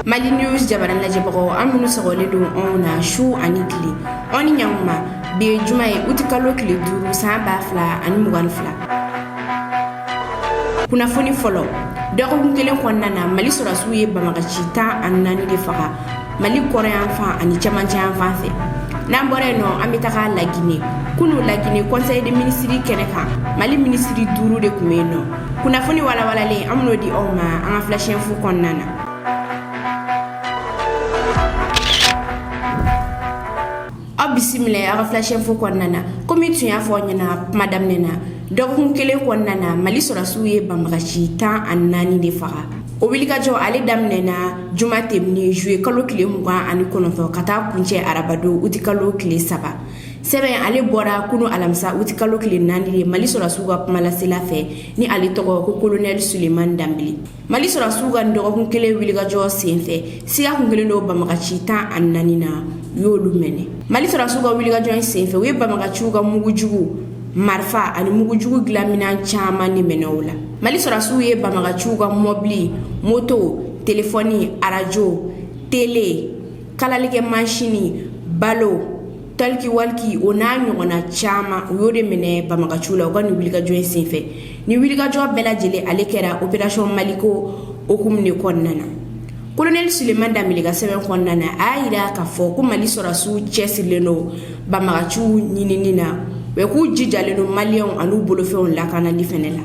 Mali News jabaran la jabako amunu sagole do ona shu anikli oni nyangma be jumae utikalo kile duru samba fla ani mugan fla kuna foni folo doko ngelen konnana Mali sura suye bamaga chita annani de faka Mali korean fa ani chamancha fa fe nambore no amitaka la Guinée kunu la Guinée conseil de ministre keneka Mali ministre duru de kumeno kuna foni wala le amno di oma anga flashen fu konnana bisimile aga flashen fo konnana komi tuya fo nyana madame nena dokun kele konnana Mali sura suye bamagachi ta annani de faga o wilika jo ale damnena jumate ni jouer kalo kile muga ani kononto kata kunche arabado uti kalo kile saba sebe ale bora kunu alamsa uti kalo kile nani de Mali sura suga mala sela fe ni ale togo ko colonel Suleiman Dambili Mali sura suga ndokun kele wilika jo senfe siya kungele no bamagachi ta annani na yolu mene Mali sura suga wiliga join senfe we bamaga chuga mugujugu marfa ani mugujugu glamina chama ni menola Mali sura suye bamaga chuga mobili moto telefoni arajo tele kalalige machine balo talki walki onanyo ona chama uyode mene bamaga chula ogani wiliga join senfe ni wiliga jo bela jele alekera operation Maliko okumne konnana Colonel Suleiman Dambili ga seben konnana ayira ka fo ko Mali sura su chesileno bamagachu nyininina we ku jijaleno Malion anu bolofeon la kana difenela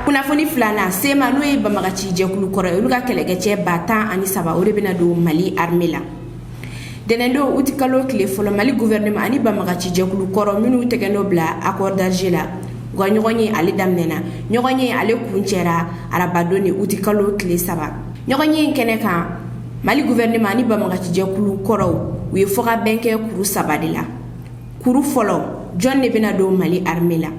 kuna foni flana sema noe bamagachi je kulu koro uluga kelegece bata ani saba ore bina do Mali armela denendo utikalo kile folo Mali gouvernement ani bamagachi je kulu koro minu tegeno bla accord d'Alger Nyogoni ale damnena nyogoni ale kunchera arabadoni utikalo kile saba nyogoni keneka Mali gouvernement ni bamaga tije kulu koro we foka benke kuru sabadila kuru folo John ne bena do Mali armela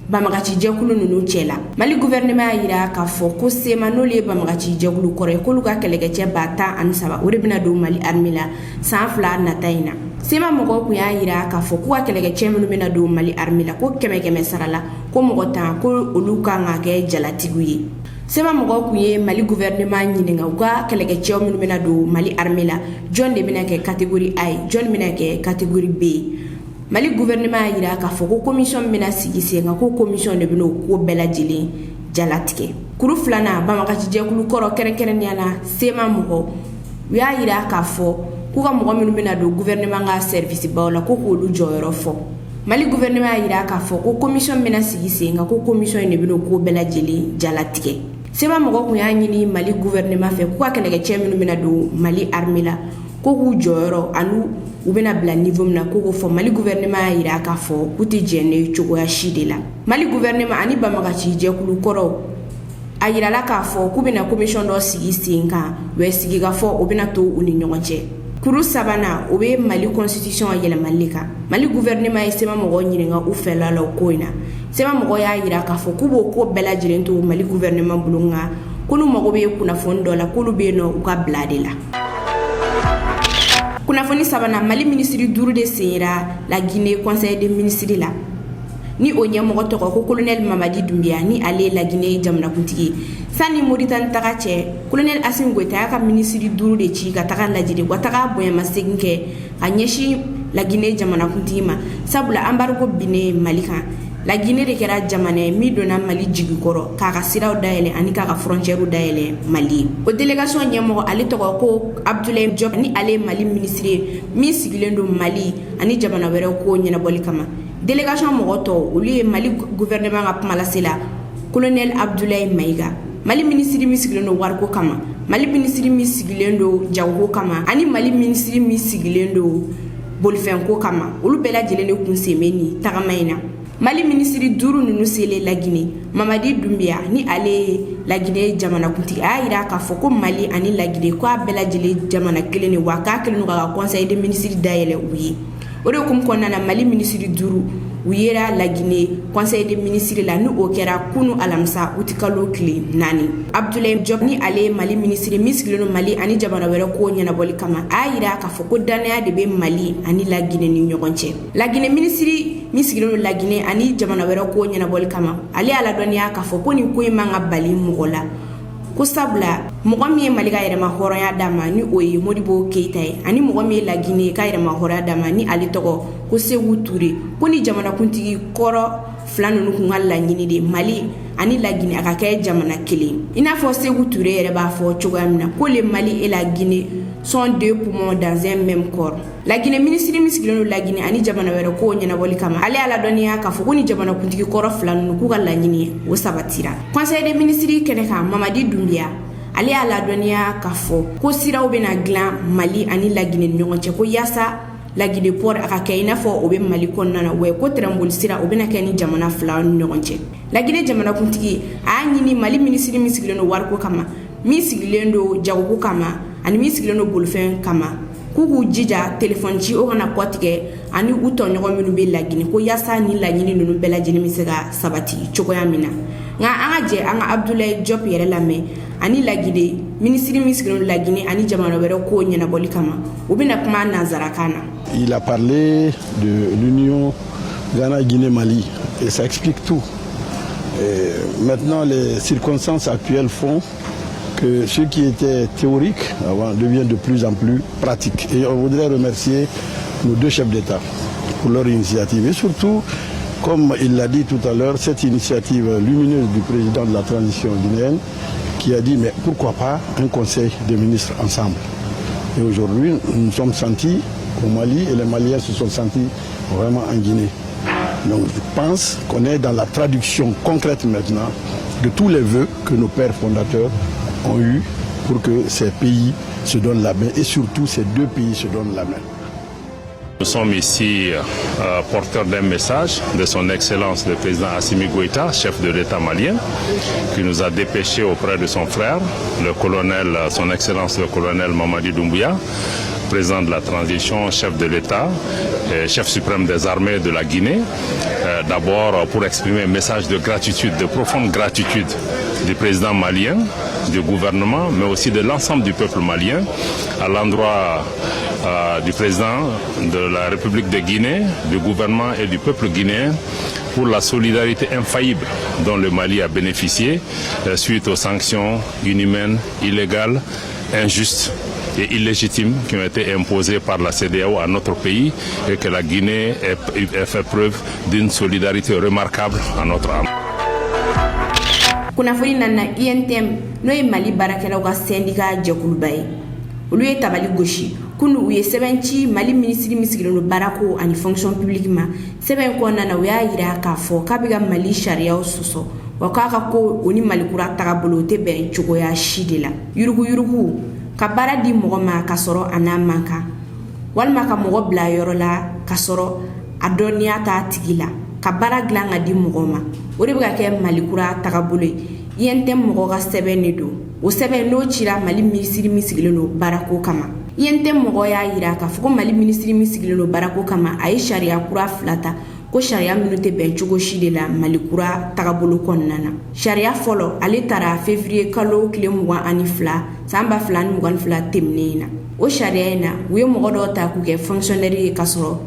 bamaga tije kulu nunu chela Mali gouvernement yira ka fo ko sema no le bamaga tije kulu koro ko luga kelege bata an saba ore bena do Mali armela sanfla na taina sema mogo ku ya yira ka fo ku akelege chemunu bena do Mali armila ko keme sarala ko mogo ta ko oluka ngake jalatigu sema mogo ku ye Mali gouvernement nyininga uga kelege chemunu bena do Mali armila John de bena ke category A John bena ke category B Mali gouvernement yira ka fo ko commission bena sigise nga ko commission de beno ko bela jili jalatike kuru flana bamaka tije kulu koro keren yana sema mogo ya yira ka fo kuka mogo minu bena do gouvernement nga service bawla ko ko lu joyoro fo Mali gouvernement yira ka fo ko commission bena sigise nga ko commission ne beno ko bela jili jalatike sema mogo ku ya nyini Mali gouvernement fe kuka kelege cheminu bena do Mali armila ko ku joyoro anu ubena bla niveau na ko fo Mali gouvernement yira ka fo kuti jene chogo ya shidela Mali gouvernement ani bamaga chije kulu koro ayira la ka fo kubina commission do sigise nga we sigiga fo ubena to uni nyonche kuru sabana obe Mali constitution yele malika Mali gouvernement sema mogo nyiringa ufela la koina sema mogo ya yira ka fo kubo ko bela jirento Mali gouvernement bulunga kunu mogo be kuna fondo la kulu be no uka bladela kuna foni sabana Mali ministre duru de sera la Guinée conseil des ministres la ni onye mogo to ko colonel Mamadi Doumbia ni ale la Guinée jamna kuntigi sani Mauritanie tagache colonel Assimi Goïta ka ministre duru de ci ka taga la jide ko taga boya masenke anyeshi la Guinée jamana kuntima sabula embargo bine Malika la Guinée de kera jamane mi dona Mali jigi koro ka siraw daele ani ka frontière daele Mali o délégation nyemo ale to ko Abdoulaye Diop ni ale Mali ministre mi sigilendo Mali ani jamana were ko nyina boli kama délégation mogoto uli Mali gouvernement ga pamala sela colonel Abdoulaye Maïga Mali ministre mi sigilendo warko kama Mali ministre mi sigilendo jago kama ani Mali ministre mi sigilendo bolfenko kama ulu bela jelene kunsemeni tagamaina Mali ministre duru nunu sele la Guinée Mamadi Doumbia ni ale la Guinée jamana kunti ayira ka foko Mali ani la Guinée ko bela jele jamana kelene waka kelenu ga conseil des ministres daele uyi ore kum konnana Mali ministre duru uyera la Guinée conseil des ministres la nu okera kunu alamsa utikalo kli nani Abdoulaye Diop ni ale Mali ministre miskileno Mali ani jamana were ko nyana boli kama ayira ka foko danaya de be Mali ani la Guinée ni nyogonche la Guinée ministre miskileno la Guinée ani jamana were ko nyana boli kama ali ala donia ka foko ni ko manga bali mugola ko sabula mɔgɔ min ye Mali ka yɛrɛma hɔrɔnya d'a ma ni o ye Modibo Keita ye ani mɔgɔ min ye La Guinée ka yɛrɛma hɔrɔnya d'a ma ni ale tɔgɔ ko Sékou Touré ko ni jamanakuntigi kɔrɔ fila ninnu kun ka laɲini de Mali ani La Guinée a ka kɛ jamana kelen i n'a fɔ Sékou Touré yɛrɛ b'a fɔ cogoya min na ko le Mali et la Guinée sont deux poumons dans un même corps. La Guinée ministre min sigilen don La Guinée ani jamana wɛrɛ ko ɲɛnabɔli kama ale y'a ladɔnniya k'a fɔ ko ni jamanakuntigi kɔrɔ fila ninnu k'u ka laɲini o sabatira. Conseil des ministres kɛnɛ kan Mamadi Doumbouya ale y'a ladɔnniya k'a fɔ ko siraw bɛna dilan Mali ani La Guinée ni ɲɔgɔn cɛ ko yaasa La Guinée port a ka kɛ i n'a fɔ o bɛ Mali kɔnɔna na wa ko tɛrɛnboli sira o bɛna kɛ ni jamana fila ni ɲɔgɔn cɛ. La Guinée jamanakuntigi a y'a ɲini Mali ministre min sigilen don wariko kama min sigilen don jagoko kama ani min sigilen don bolifɛn kama k'u jija téléphone ci o kana kɔtigɛ ani u tɔɲɔgɔn minnu bɛ La Guinée ko yaasa ni laɲini ninnu bɛɛ lajɛlen bɛ se ka sabati cogoya min na nka an ka jɛ an ka Abdoulaye Diop yɛrɛ lamɛn ani La Guinée ministre min sigilen don La Guinée ani jamana wɛrɛ ko ɲɛnabɔli kama u bɛna kuma nanzarakan na. Il a parlé de l'union Ghana-Guinée-Mali et ça explique tout. Et maintenant, les circonstances actuelles font que ce qui était théorique avant devient de plus en plus pratique. Et on voudrait remercier nos deux chefs d'État pour leur initiative. Et surtout, comme il l'a dit tout à l'heure, cette initiative lumineuse du président de la transition guinéenne qui a dit mais pourquoi pas un conseil des ministres ensemble. Et aujourd'hui, nous nous sommes sentis au Mali et les Maliens se sont sentis vraiment en Guinée. Donc je pense qu'on est dans la traduction concrète maintenant de tous les vœux que nos pères fondateurs ont eu pour que ces pays se donnent la main et surtout ces deux pays se donnent la main. Nous sommes ici porteurs d'un message de son Excellence le président Assimi Goïta, chef de l'État malien, qui nous a dépêché auprès de son frère, le colonel, son Excellence le colonel Mamadi Doumbouya, président de la transition, chef de l'État, chef suprême des armées de la Guinée, d'abord pour exprimer un message de gratitude, de profonde gratitude du président malien, du gouvernement, mais aussi de l'ensemble du peuple malien, à l'endroit du président de la République de Guinée, du gouvernement et du peuple guinéen pour la solidarité infaillible dont le Mali a bénéficié suite aux sanctions inhumaines, illégales, injustes et illégitimes qui ont été imposées par la CEDEAO à notre pays et que la Guinée ait fait preuve d'une solidarité remarquable à notre âme. Kunnafoni nana INTM n'o ye Mali baarakɛlaw ka syndicat jɛkuluba ye olu ye tabali gosi kunu u ye sɛbɛn ci Mali ministre min sigilen don baarako ani fonction publique ma sɛbɛn kɔnɔna na u y'a yira k'a fɔ k'a bɛ ka Mali sariyaw sɔsɔ wa k'a ka ko o ni Malikura tagabolo o tɛ bɛn cogoya si de la yuruguyurugu ka baara di mɔgɔ ma ka sɔrɔ a n'a man kan walima ka mɔgɔ bila yɔrɔ la ka sɔrɔ a dɔnniya t'a tigi la ka baara dilan ka di mɔgɔ ma o de bɛ ka kɛ Malikura tagabolo ye INTM mɔgɔ ka sɛbɛn de don o sɛbɛn n'o cira Mali ministre min sigilen don baarako kama INTM mɔgɔ y'a yira k'a fɔ ko Mali ministre min sigilen don baarako kama a ye sariya kura fila ta ko sariya minnu tɛ bɛn cogo si de la Malikura tagabolo kɔnɔna na sariya fɔlɔ ale taara février kalo tile 22 san 2022 tɛmɛnen na o sariya in na u ye mɔgɔ dɔw ta k'u kɛ fonctionnaire ye ka sɔrɔ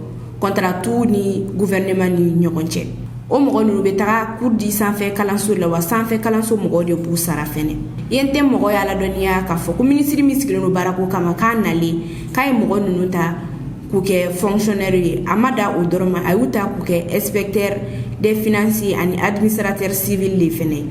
contratu ni gouvernement ni ɲɔgɔn cɛ o mɔgɔ ninnu bɛ taga cours di sanfɛ kalanso la wa sanfɛ kalanso mɔgɔw de b'u sara fɛnɛ INTM mɔgɔ y'a ladɔnniya k'a fɔ ko ministre min sigilen don baarako kama k'a nalen k'a ye mɔgɔ ninnu ta k'u kɛ fonctionnaire ye a ma da o dɔrɔn ma a y'u ta k'u kɛ inspecteur des finances ani administrateur civil de fɛnɛ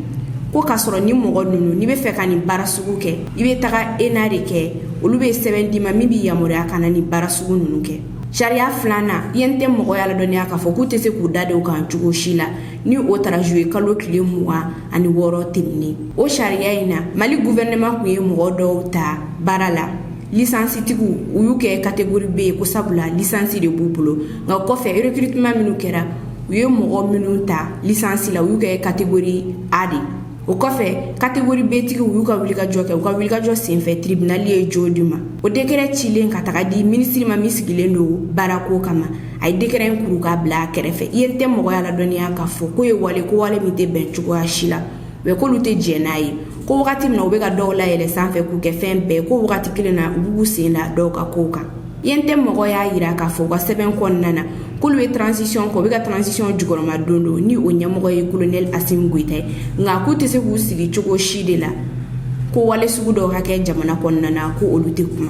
ko k'a sɔrɔ ni mɔgɔ ninnu n'i bɛ fɛ ka nin baara sugu kɛ i bɛ taga ENA de kɛ olu bɛ sɛbɛn d'i ma min b'i yamaruya ka na nin baara sugu ninnu kɛ sariya filanan INTM mɔgɔ y'a ladɔnniya k'a fɔ k'u tɛ se k'u da don kan cogo si la ni o taara juillet kalo tile 26 tɛmɛnen o sariya in na Mali gouvernement kun ye mɔgɔ dɔw ta baara la lisansitigiw u y'u kɛ catégorie B ko sabula lisansi de b'u bolo nka kɔfɛ recrutement minnu kɛra u ye mɔgɔ minnu ta lisansi la u y'u kɛ catégorie A de o kɔfɛ catégorie B tigiw u y'u ka wulikajɔ kɛ u ka wulikajɔ senfɛ tribunal ye jo di ma o décret cilen ka taga di ministre ma min sigilen don baarako kama a ye décret in kuru k'a bila a kɛrɛfɛ INTM mɔgɔ y'a ladɔnniya k'a fɔ ko ye wale ko wale min tɛ bɛn cogoya si la mais k'olu tɛ jɛn n'a ye ko wagati min na u bɛ ka dɔw layɛlɛ sanfɛ k'u kɛ fɛn bɛɛ ko wagati kelen na u b'u sen da dɔw ka kow kan INTM mɔgɔ y'a yira k'a fɔ u ka sɛbɛn kɔnɔna na k'olu bɛ transition kɛ u bɛ ka transition jukɔrɔma don ni o ɲɛmɔgɔ ye colonel Assimi Goïta ye nka k'u tɛ se k'u sigi cogo si de la ko wale sugu dɔw ka kɛ jamana kɔnɔna na ko olu tɛ kuma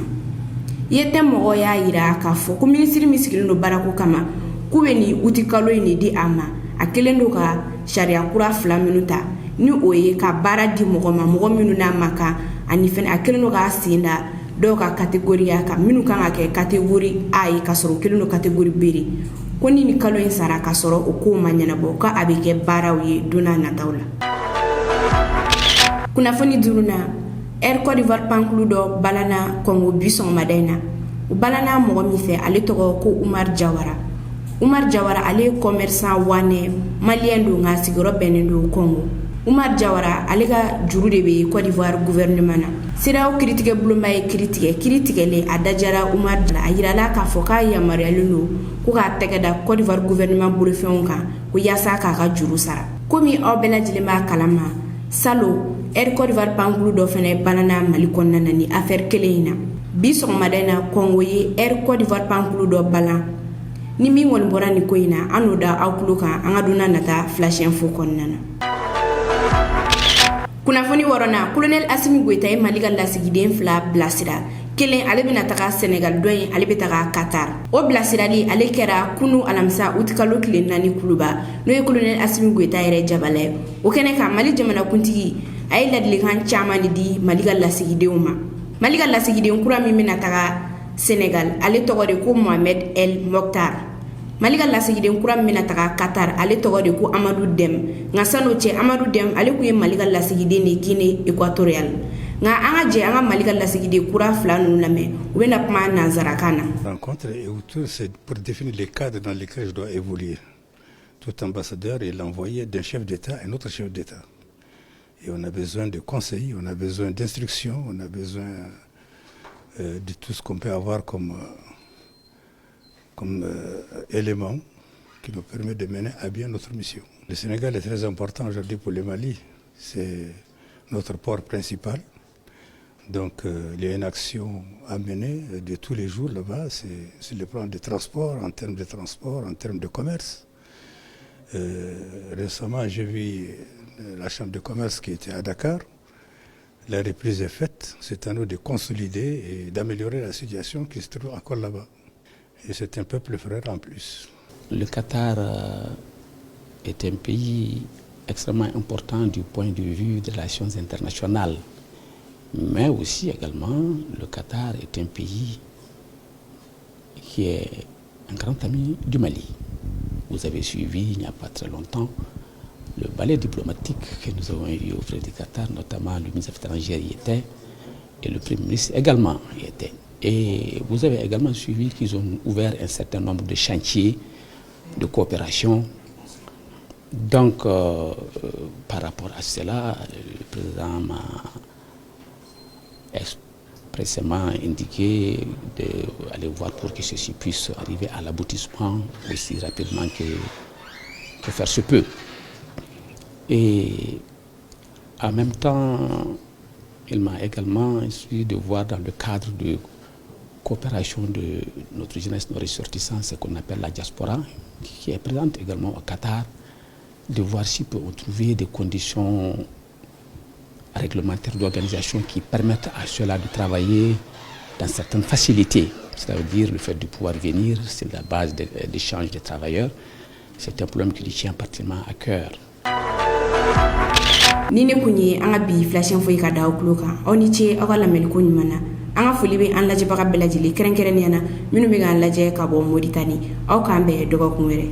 i ye tɛ mɔgɔ y'a yira k'a fɔ ko minisiri min sigilen don baarako kama k'u bɛ nin uti kalo in de di a ma a kelen don ka sariya kura 2 minnu ta ni o ye ka baara di mɔgɔ ma mɔgɔ minnu n'a ma kan ani fɛnɛ a kelen don k'a sen da dɔw ka kategoriya kan minnu kan ka kɛ kategori A ye ka sɔrɔ kelen don kategori B de ko ni kalo in sara ka sɔrɔ o ko ma ɲɛnabɔ ka a bɛ kɛ baaraw ye don n'a nataw la. Kunnafoni duruna Air Côte d'Ivoire pankulu dɔ balana Congo bi sɔgɔmada in na o balana mɔgɔ min fɛ ale tɔgɔ ko Umar Jawara ale ye commerçant wanɛ malien don nka sigiyɔrɔ bɛnnen don Congo. Umar Jawara ale ka juru de bɛ Côte d'Ivoire gouvernement na CEDEAO kiritigɛ bulonba ye kiri tigɛlen a dajara Umar Jawara a yirala k'a fɔ k'a yamaruyalen don ko k'a tɛgɛ da Côte d'Ivoire gouvernement bolofɛnw kan ko yaasa k'a ka juru sara komi aw bɛɛ lajɛlen b'a kalama salo Air Côte d'Ivoire pankulu dɔ fɛnɛ banana Mali kɔnɔna na ni affaire kelen in na bi sɔgɔmada in na Congo ye Air Côte d'Ivoire pankulu dɔ balan ni min kɔni bɔra nin ko in na an n'o da aw tulo kan an ka donna nata flash info kɔnɔna na. Kunnafoni wɔrɔna colonel Assimi Goïta ye Mali ka lasigiden 2 bilasira kelen ale bɛna taga Senegal dɔ in ale bɛ taga Qatar o bilasirali ale kɛra kunu alamisa uti kalo tile 4 kuluba n'o ye colonel Assimi Goïta yɛrɛ jabala ye o kɛnɛ kan Mali jamanakuntigi a ye ladilikan caman de di Mali ka lasigidenw ma Mali ka lasigiden kura min bɛna taga Senegal ale tɔgɔ de ko Mohamed El Mokhtar Mali ka lasigiden kura min bɛna taga Qatar ale tɔgɔ de ko Amadou Deme nka sano cɛ Amadou Deme ale kun ye Mali ka lasigiden de Guinée équatoriale nka an ka jɛ an ka Mali ka lasigiden kura 2 ninnu lamɛn u bɛna kuma nanzarakan na. Rencontre et autour c'est pour définir les cadres dans lesquels je dois évoluer. Tout ambassadeur est l'envoyé d'un chef d'État à un autre chef d'État. Et on a besoin de conseils, on a besoin d'instructions, on a besoin de tout ce qu'on peut avoir comme élément qui nous permet de mener à bien notre mission. Le Sénégal est très important aujourd'hui pour le Mali. C'est notre port principal. Donc il y a une action à mener de tous les jours là-bas. C'est sur le plan des transports, en termes de transport, en termes de commerce. Récemment, j'ai vu la chambre de commerce qui était à Dakar. La reprise est faite. C'est à nous de consolider et d'améliorer la situation qui se trouve encore là-bas. Et c'est un peuple frère en plus. Le Qatar est un pays extrêmement important du point de vue des relations internationales. Mais aussi également, le Qatar est un pays qui est un grand ami du Mali. Vous avez suivi il n'y a pas très longtemps le ballet diplomatique que nous avons eu auprès du Qatar, notamment le ministre des Affaires étrangères y était et le Premier ministre également y était. Et vous avez également suivi qu'ils ont ouvert un certain nombre de chantiers de coopération. Donc, par rapport à cela, le président m'a expressément indiqué d'aller voir pour que ceci puisse arriver à l'aboutissement aussi rapidement que faire se peut. Et en même temps, il m'a également instruit de voir dans le cadre de coopération de notre jeunesse, nos ressortissants, ce qu'on appelle la diaspora, qui est présente également au Qatar, de voir si peut on trouver des conditions réglementaires d'organisation qui permettent à ceux-là de travailler dans certaines facilités. C'est-à-dire le fait de pouvoir venir, c'est la base d'échange des travailleurs. C'est un problème qui lui tient particulièrement à cœur. Nini kunye anga bi flash info ka daw kloka oni che aga la mel ko nyumana anga foli be an laje baga belajili keren yana minu be ga laje ka bo Mauritanie aw kambe dogo kunwere.